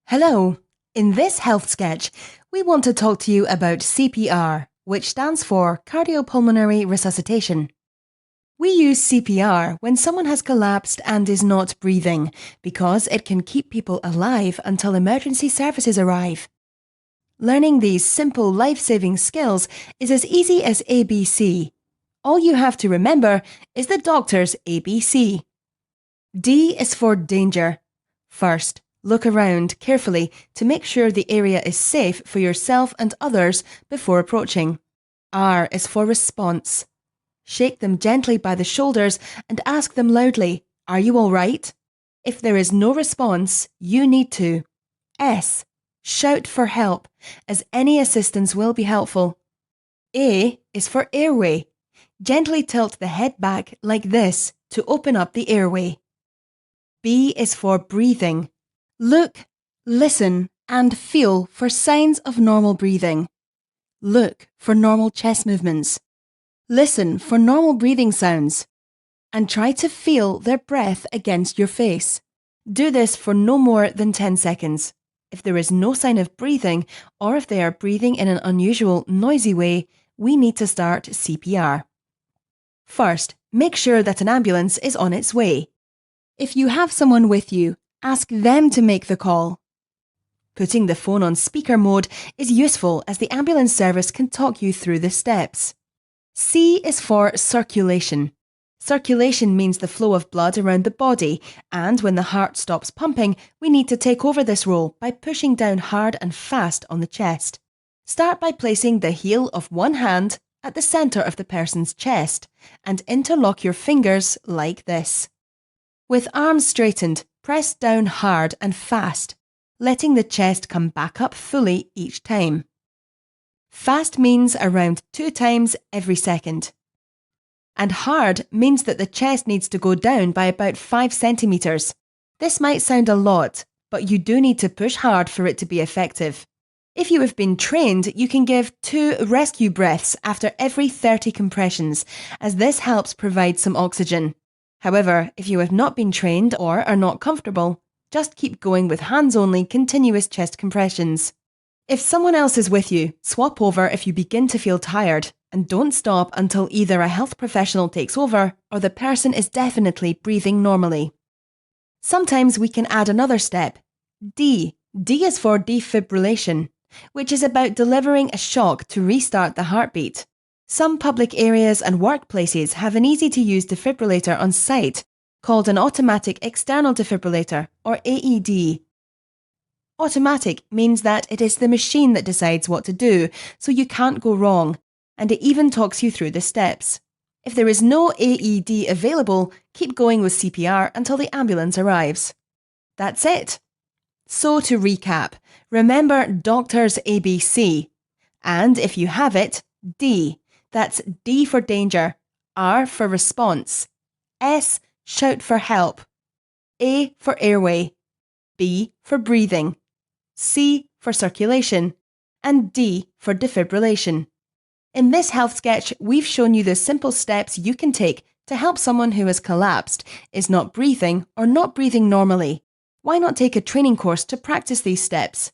Hello! In this health sketch, we want to talk to you about C.P.R, which stands for Cardiopulmonary Resuscitation. We use C.P.R when someone has collapsed and is not breathing, because it can keep people alive until emergency services arrive. Learning these simple life-saving skills is as easy as ABC. All you have to remember is the doctor's ABC. D is for danger. First, look around carefully to make sure the area is safe for yourself and others before approaching. R is for response. Shake them gently by the shoulders and ask them loudly, "Are you all right?" If there is no response, you need to. S. Shout for help, as any assistance will be helpful. A is for airway. Gently tilt the head back like this to open up the airway. B is for breathing. Look, listen, and feel for signs of normal breathing. Look for normal chest movements. Listen for normal breathing sounds. And try to feel their breath against your face. Do this for no more than 10 seconds. If there is no sign of breathing, or if they are breathing in an unusual, noisy way, we need to start CPR. First, make sure that an ambulance is on its way. If you have someone with you, ask them to make the call. Putting the phone on speaker mode is useful as the ambulance service can talk you through the steps. C is for circulation. Circulation means the flow of blood around the body, and when the heart stops pumping, we need to take over this role by pushing down hard and fast on the chest. Start by placing the heel of one hand at the centre of the person's chest and interlock your fingers like this. With arms straightened, press down hard and fast, letting the chest come back up fully each time. Fast means around 2 times every second. And hard means that the chest needs to go down by about 5 centimetres. This might sound a lot, but you do need to push hard for it to be effective. If you have been trained, you can give 2 rescue breaths after every 30 compressions, as this helps provide some oxygen. However, if you have not been trained or are not comfortable, just keep going with hands-only continuous chest compressions. If someone else is with you, swap over if you begin to feel tired, and don't stop until either a health professional takes over or the person is definitely breathing normally. Sometimes we can add another step. D. D is for defibrillation, which is about delivering a shock to restart the heartbeat. Some public areas and workplaces have an easy-to-use defibrillator on site called an automatic external defibrillator, or AED. Automatic means that it is the machine that decides what to do, so you can't go wrong, and it even talks you through the steps. If there is no AED available, keep going with CPR until the ambulance arrives. That's it. So to recap, remember doctor's ABC. And if you have it, D. That's D for danger, R for response, S, shout for help, A for airway, B for breathing, C for circulation, and D for defibrillation. In this health sketch, we've shown you the simple steps you can take to help someone who has collapsed, is not breathing, or not breathing normally. Why not take a training course to practice these steps?